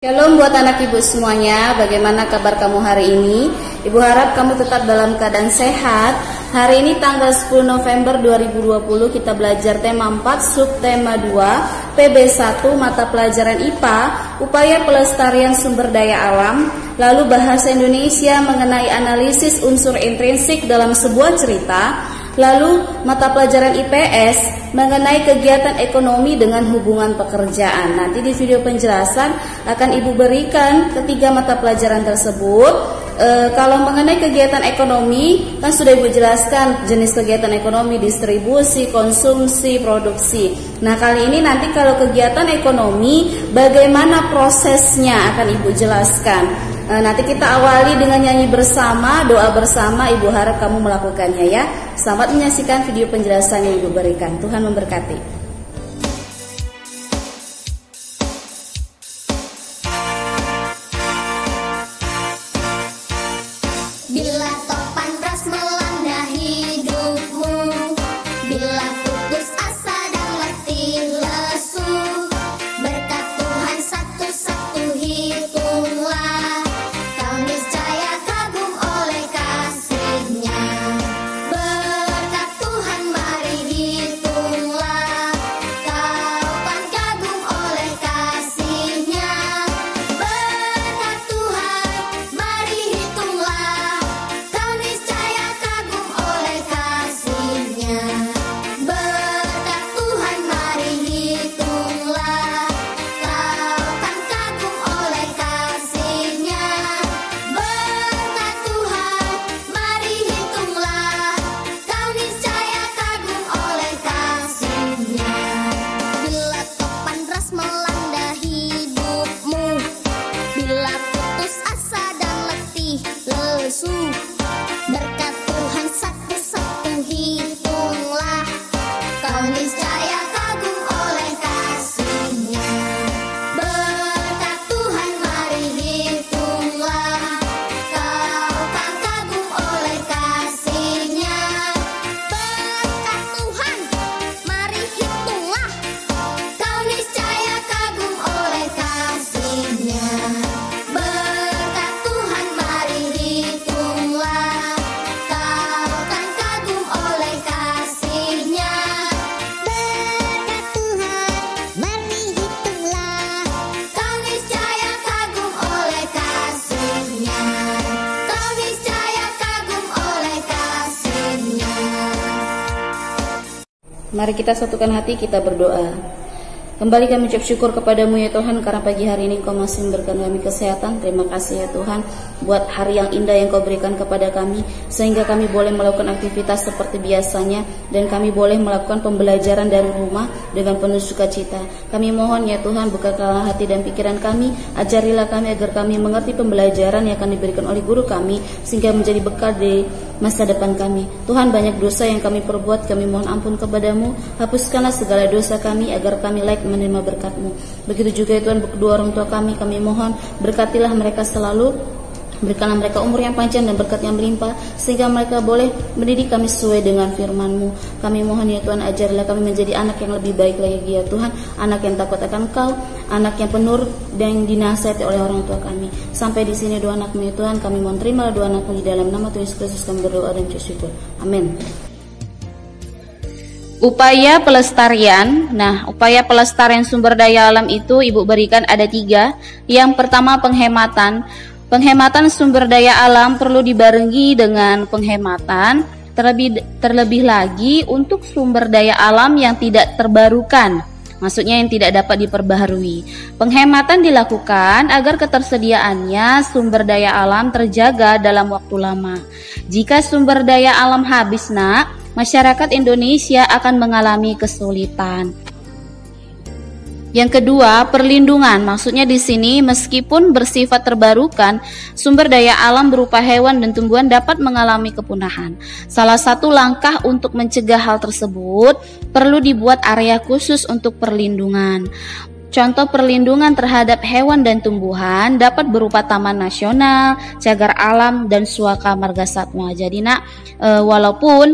Shalom buat anak ibu semuanya, bagaimana kabar kamu hari ini? Ibu harap kamu tetap dalam keadaan sehat. Hari ini tanggal 10 November 2020 kita belajar tema 4, subtema 2, PB1, mata pelajaran IPA, upaya pelestarian sumber daya alam, lalu bahasa Indonesia mengenai analisis unsur intrinsik dalam sebuah cerita, lalu mata pelajaran IPS mengenai kegiatan ekonomi dengan hubungan pekerjaan. Nanti di video penjelasan akan Ibu berikan ketiga mata pelajaran tersebut. Kalau mengenai kegiatan ekonomi kan sudah Ibu jelaskan jenis kegiatan ekonomi, distribusi, konsumsi, produksi. Nah kali ini nanti kalau kegiatan ekonomi bagaimana prosesnya akan Ibu jelaskan. Nanti kita awali dengan nyanyi bersama, doa bersama. Ibu harap kamu melakukannya ya. Selamat menyaksikan video penjelasan yang Ibu berikan. Tuhan memberkati. Bila topan ras melanda hidupmu, bila putus asa dan letih lesu, berkat Tuhan satu-satu hitunglah, kau niscaya kagum oleh kasih-Nya. Berkat Tuhan mari hitunglah, kau kan kagum oleh kasih-Nya. Berkat Tuhan mari hitunglah, kau niscaya kagum oleh kasih-Nya. Berkat Tuhan mari hitunglah, kau kan kagum oleh kasih-Nya. Berkat Tuhan mari hitunglah, kau niscaya kagum oleh kasih-Nya. Bila topan ras melanda hidupmu, bila putus asa dan letih lesu, berkat Tuhan satu-satu hitunglah, kau niscaya kagum oleh kasih-Nya. Berkat Tuhan mari hitunglah, kau kan kagum oleh kasih-Nya. Berkat Tuhan mari hitunglah, kau niscaya kagum oleh kasih-Nya. Berkat Tuhan mari hitunglah, kau kan kagum oleh kasih-Nya. Berkat Tuhan mari hitunglah, kau niscaya kagum oleh kasih-Nya. Kau niscaya kagum oleh kasih-Nya. Mari kita satukan hati, kita berdoa. Kembali kami ucap syukur kepadamu ya Tuhan, karena pagi hari ini Kau masih memberikan kami kesehatan. Terima kasih ya Tuhan buat hari yang indah yang Kau berikan kepada kami, sehingga kami boleh melakukan aktivitas seperti biasanya, dan kami boleh melakukan pembelajaran dari rumah dengan penuh sukacita. Kami mohon ya Tuhan, bukakanlah hati dan pikiran kami, ajarilah kami agar kami mengerti pembelajaran yang akan diberikan oleh guru kami, sehingga menjadi bekal di masa depan kami. Tuhan, banyak dosa yang kami perbuat, kami mohon ampun kepadamu. Hapuskanlah segala dosa kami agar kami layak menerima berkat-Mu. Begitu juga Tuhan kedua orang tua kami mohon berkatilah mereka selalu. Berikanlah mereka umur yang panjang dan berkat yang melimpah, sehingga mereka boleh mendidik kami sesuai dengan firman-Mu. Kami mohon ya Tuhan, ajarilah kami menjadi anak yang lebih baik lagi ya Tuhan, anak yang takut akan Kau, anak yang penurut dan dinasihati oleh orang tua kami. Sampai di sini doa anak-Mu ya Tuhan, kami mohon terimalah doa anak-Mu di dalam nama Tuhan Yesus Kristus kami berdoa dan bersyukur. Amin. Upaya pelestarian. Nah, upaya pelestarian sumber daya alam itu Ibu berikan ada 3. Yang pertama, penghematan. Penghematan sumber daya alam perlu dibarengi dengan penghematan terlebih lagi untuk sumber daya alam yang tidak terbarukan, maksudnya yang tidak dapat diperbaharui. Penghematan dilakukan agar ketersediaannya sumber daya alam terjaga dalam waktu lama. Jika sumber daya alam habis, masyarakat Indonesia akan mengalami kesulitan. Yang kedua, perlindungan. Maksudnya di sini meskipun bersifat terbarukan, sumber daya alam berupa hewan dan tumbuhan dapat mengalami kepunahan. Salah satu langkah untuk mencegah hal tersebut, perlu dibuat area khusus untuk perlindungan. Contoh perlindungan terhadap hewan dan tumbuhan dapat berupa taman nasional, cagar alam, dan suaka margasatwa. Jadi walaupun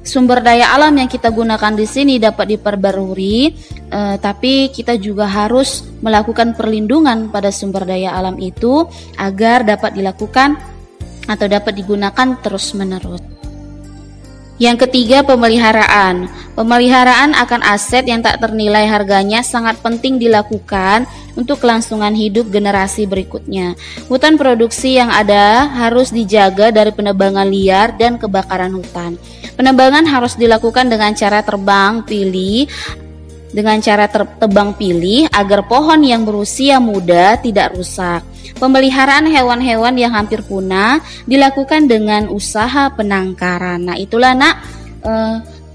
sumber daya alam yang kita gunakan di sini dapat diperbarui, tapi kita juga harus melakukan perlindungan pada sumber daya alam itu agar dapat dilakukan atau dapat digunakan terus-menerus. Yang ketiga, pemeliharaan. Pemeliharaan akan aset yang tak ternilai harganya sangat penting dilakukan untuk kelangsungan hidup generasi berikutnya. Hutan produksi yang ada harus dijaga dari penebangan liar dan kebakaran hutan. Penebangan harus dilakukan dengan cara tebang pilih agar pohon yang berusia muda tidak rusak. Pemeliharaan hewan-hewan yang hampir punah dilakukan dengan usaha penangkaran. Nah, itulah nak 3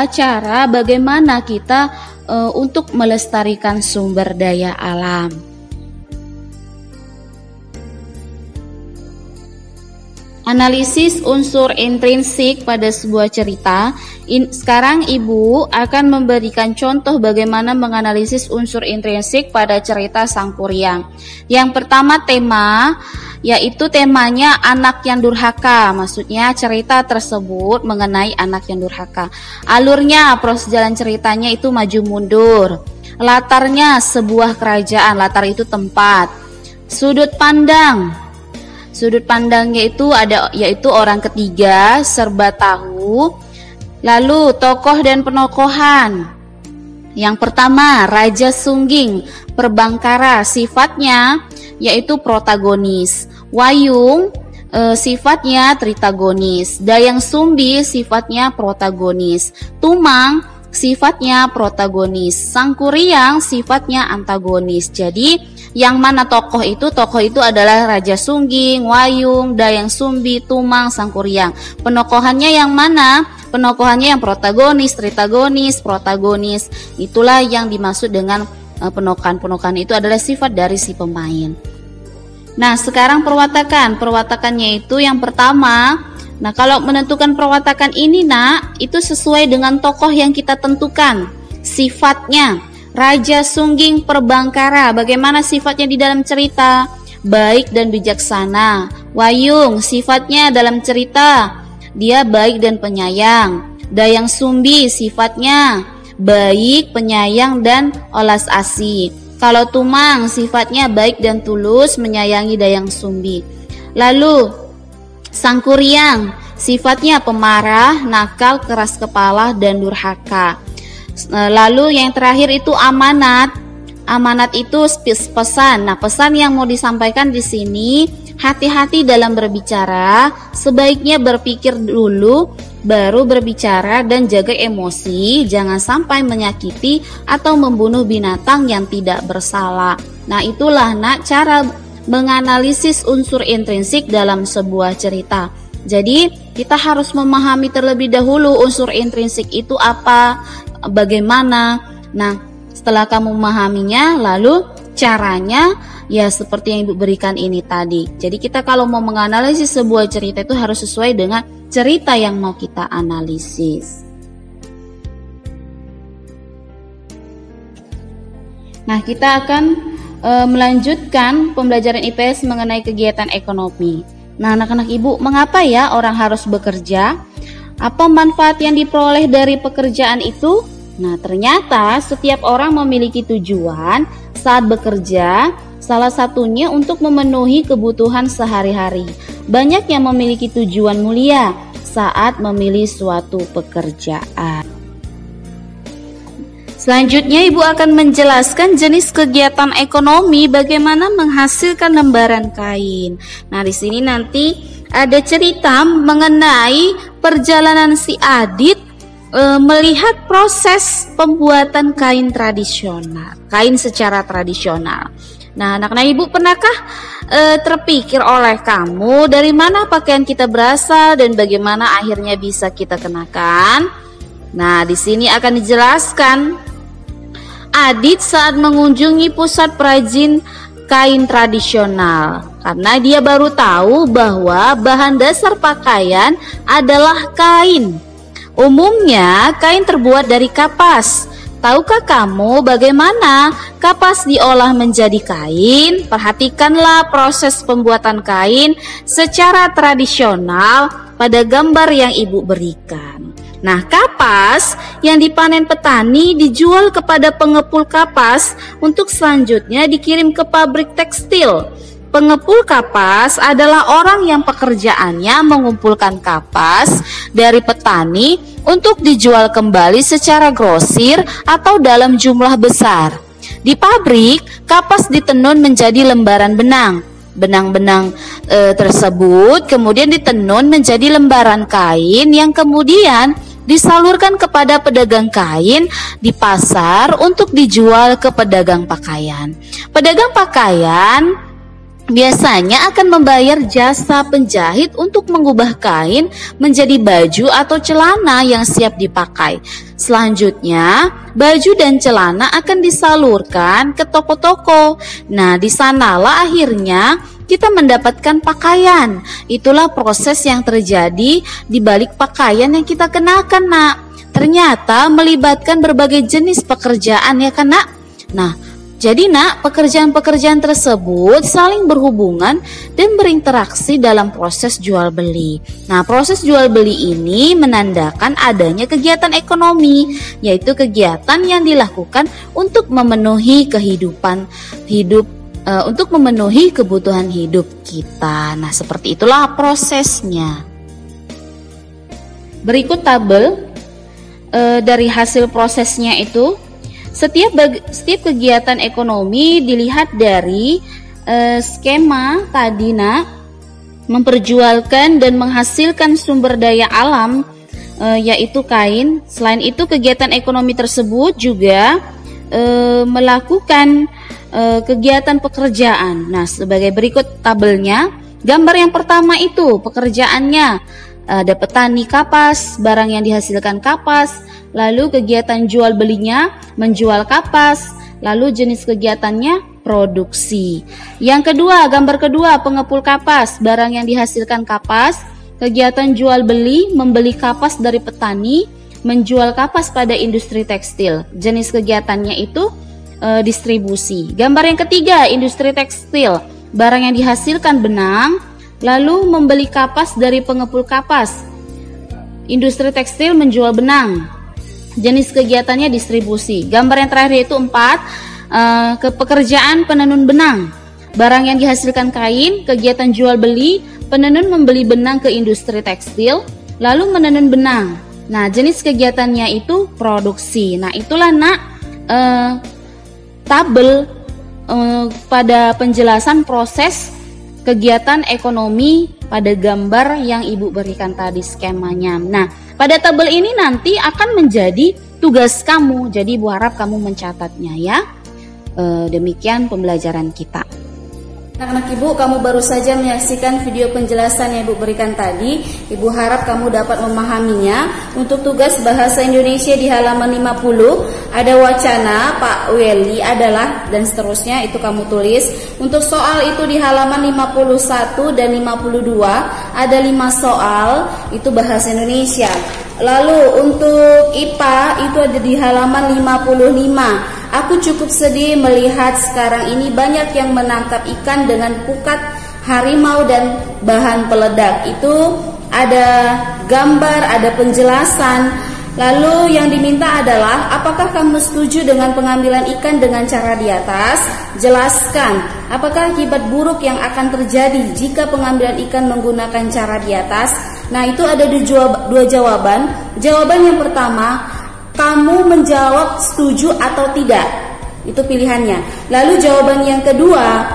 cara bagaimana kita untuk melestarikan sumber daya alam. Analisis unsur intrinsik pada sebuah cerita. Sekarang Ibu akan memberikan contoh bagaimana menganalisis unsur intrinsik pada cerita Sang Kuryang. Yang pertama tema, yaitu temanya anak yang durhaka. Maksudnya cerita tersebut mengenai anak yang durhaka. Alurnya, proses jalan ceritanya itu maju mundur. Latarnya sebuah kerajaan, latar itu tempat. Sudut pandangnya itu yaitu orang ketiga, serba tahu. Lalu tokoh dan penokohan. Yang pertama, Raja Sungging Perbangkara, sifatnya yaitu protagonis. Wayung sifatnya tritagonis. Dayang Sumbi sifatnya protagonis. Tumang sifatnya protagonis. Sang Kuryang sifatnya antagonis. Jadi yang mana tokoh itu? Tokoh itu adalah Raja Sungging, Wayung, Dayang Sumbi, Tumang, Sang Kuryang. Penokohannya yang mana? Penokohannya yang protagonis, tritagonis, protagonis. Itulah yang dimaksud dengan penokohan. Penokohan itu adalah sifat dari si pemain. Nah, sekarang perwatakan. Perwatakannya itu yang pertama. Nah, kalau menentukan perwatakan ini nak, itu sesuai dengan tokoh yang kita tentukan. Sifatnya, Raja Sungging Perbangkara, bagaimana sifatnya di dalam cerita? Baik dan bijaksana. Wayung, sifatnya dalam cerita, dia baik dan penyayang. Dayang Sumbi, sifatnya baik, penyayang, dan olas asih. Kalau Tumang, sifatnya baik dan tulus, menyayangi Dayang Sumbi. Lalu Sang Kuryang, sifatnya pemarah, nakal, keras kepala, dan durhaka. Lalu yang terakhir itu amanat. Amanat itu pesan. Nah, pesan yang mau disampaikan di sini, hati-hati dalam berbicara, sebaiknya berpikir dulu baru berbicara dan jaga emosi, jangan sampai menyakiti atau membunuh binatang yang tidak bersalah. Nah, itulah nak cara menganalisis unsur intrinsik dalam sebuah cerita. Jadi, kita harus memahami terlebih dahulu unsur intrinsik itu apa, bagaimana. Nah, setelah kamu memahaminya, lalu caranya ya seperti yang Ibu berikan ini tadi. Jadi kita kalau mau menganalisis sebuah cerita itu harus sesuai dengan cerita yang mau kita analisis. Nah, kita akan melanjutkan pembelajaran IPS mengenai kegiatan ekonomi. Nah, anak-anak Ibu, mengapa ya orang harus bekerja? Apa manfaat yang diperoleh dari pekerjaan itu? Nah, ternyata setiap orang memiliki tujuan saat bekerja, salah satunya untuk memenuhi kebutuhan sehari-hari. Banyak yang memiliki tujuan mulia saat memilih suatu pekerjaan. Selanjutnya Ibu akan menjelaskan jenis kegiatan ekonomi bagaimana menghasilkan lembaran kain. Nah, di sini nanti ada cerita mengenai perjalanan si Adit melihat proses pembuatan kain tradisional, kain secara tradisional. Nah, anak-anak Ibu, pernahkah terpikir oleh kamu dari mana pakaian kita berasal dan bagaimana akhirnya bisa kita kenakan? Nah, di sini akan dijelaskan. Adit saat mengunjungi pusat perajin kain tradisional karena dia baru tahu bahwa bahan dasar pakaian adalah kain. Umumnya kain terbuat dari kapas. Tahukah kamu bagaimana kapas diolah menjadi kain? Perhatikanlah proses pembuatan kain secara tradisional pada gambar yang Ibu berikan. Nah, kapas yang dipanen petani dijual kepada pengepul kapas untuk selanjutnya dikirim ke pabrik tekstil. Pengepul kapas adalah orang yang pekerjaannya mengumpulkan kapas dari petani untuk dijual kembali secara grosir atau dalam jumlah besar. Di pabrik, kapas ditenun menjadi lembaran benang. Benang-benang tersebut kemudian ditenun menjadi lembaran kain yang kemudian disalurkan kepada pedagang kain di pasar untuk dijual ke pedagang pakaian. Pedagang pakaian biasanya akan membayar jasa penjahit untuk mengubah kain menjadi baju atau celana yang siap dipakai. Selanjutnya, baju dan celana akan disalurkan ke toko-toko. Nah, di sanalah akhirnya kita mendapatkan pakaian. Itulah proses yang terjadi di balik pakaian yang kita kenakan, Nak. Ternyata melibatkan berbagai jenis pekerjaan, ya kan, Nak? Nah, jadi Nak, pekerjaan-pekerjaan tersebut saling berhubungan dan berinteraksi dalam proses jual beli. Nah, proses jual beli ini menandakan adanya kegiatan ekonomi, yaitu kegiatan yang dilakukan untuk memenuhi untuk memenuhi kebutuhan hidup kita. Nah, seperti itulah prosesnya. Berikut tabel dari hasil prosesnya itu. Setiap kegiatan ekonomi dilihat dari skema tadi, Nak, memperjualkan dan menghasilkan sumber daya alam, yaitu kain. Selain itu, kegiatan ekonomi tersebut juga melakukan kegiatan pekerjaan. Nah, sebagai berikut tabelnya. Gambar yang pertama itu pekerjaannya, ada petani kapas, barang yang dihasilkan kapas. Lalu kegiatan jual belinya menjual kapas, lalu jenis kegiatannya produksi. Yang kedua, gambar kedua, pengepul kapas, barang yang dihasilkan kapas, kegiatan jual beli membeli kapas dari petani, menjual kapas pada industri tekstil. Jenis kegiatannya itu distribusi. Gambar yang ketiga, industri tekstil, barang yang dihasilkan benang, lalu membeli kapas dari pengepul kapas. Industri tekstil menjual benang. Jenis kegiatannya distribusi. Gambar yang terakhir yaitu 4, pekerjaan penenun benang. Barang yang dihasilkan kain, kegiatan jual beli, penenun membeli benang ke industri tekstil, lalu menenun benang. Nah, jenis kegiatannya itu produksi. Nah, itulah, Nak, tabel pada penjelasan proses kegiatan ekonomi pada gambar yang Ibu berikan tadi skemanya. Nah, pada tabel ini nanti akan menjadi tugas kamu. Jadi Ibu harap kamu mencatatnya, ya. Demikian pembelajaran kita. Anak-anak Ibu, kamu baru saja menyaksikan video penjelasan yang Ibu berikan tadi. Ibu harap kamu dapat memahaminya. Untuk tugas bahasa Indonesia di halaman 50, ada wacana, Pak Weli adalah, dan seterusnya itu kamu tulis. Untuk soal itu di halaman 51 dan 52, ada 5 soal, itu bahasa Indonesia. Lalu untuk IPA itu ada di halaman 55. Aku cukup sedih melihat sekarang ini banyak yang menangkap ikan dengan pukat harimau dan bahan peledak. Itu ada gambar, ada penjelasan. Lalu yang diminta adalah, apakah kamu setuju dengan pengambilan ikan dengan cara di atas? Jelaskan, apakah akibat buruk yang akan terjadi jika pengambilan ikan menggunakan cara di atas? Nah, itu ada dua jawaban. Jawaban yang pertama, kamu menjawab setuju atau tidak. Itu pilihannya. Lalu jawaban yang kedua,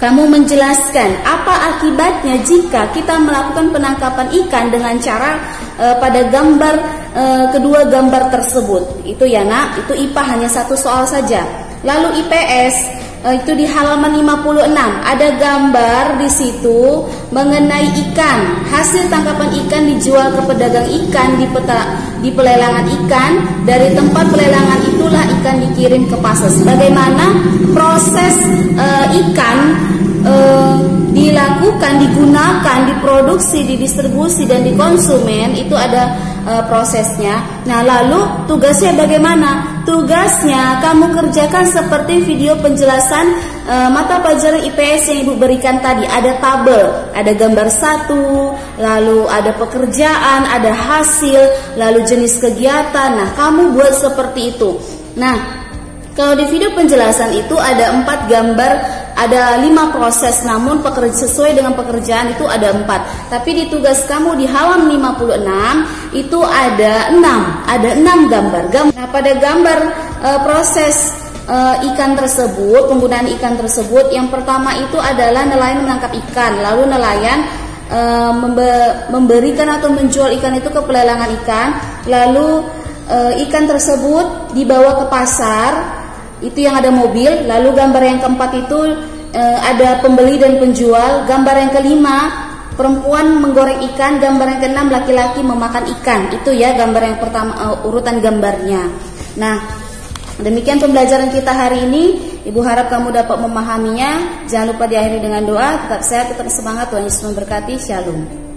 kamu menjelaskan apa akibatnya jika kita melakukan penangkapan ikan dengan cara pada gambar kedua gambar tersebut. Itu ya, Nak, itu IPA hanya satu soal saja. Lalu IPS itu di halaman 56 ada gambar di situ mengenai ikan. Hasil tangkapan ikan dijual ke pedagang ikan di pelelangan ikan. Dari tempat pelelangan itulah ikan dikirim ke pasar. Bagaimana proses ikan dilakukan, digunakan, diproduksi, didistribusi dan dikonsumen, itu ada prosesnya. Nah, lalu tugasnya bagaimana? tugasnya kamu kerjakan seperti video penjelasan mata pelajaran IPS yang Ibu berikan tadi. Ada tabel, ada gambar 1, lalu ada pekerjaan, ada hasil, lalu jenis kegiatan. Nah, kamu buat seperti itu. Nah, kalau di video penjelasan itu ada 4 gambar, ada 5 proses, namun sesuai dengan pekerjaan itu ada 4. Tapi di tugas kamu di halaman 56 itu ada 6 gambar. Nah, pada gambar proses ikan tersebut, penggunaan ikan tersebut, yang pertama itu adalah nelayan menangkap ikan, lalu nelayan memberikan atau menjual ikan itu ke pelelangan ikan, lalu ikan tersebut dibawa ke pasar, itu yang ada mobil. Lalu gambar yang keempat itu ada pembeli dan penjual. Gambar yang kelima, perempuan menggoreng ikan. Gambar yang keenam, laki-laki memakan ikan. Itu ya gambar yang pertama, urutan gambarnya. Nah, demikian pembelajaran kita hari ini. Ibu harap kamu dapat memahaminya. Jangan lupa diakhiri dengan doa. Tetap sehat, tetap semangat. Tuhan Yesus memberkati. Shalom.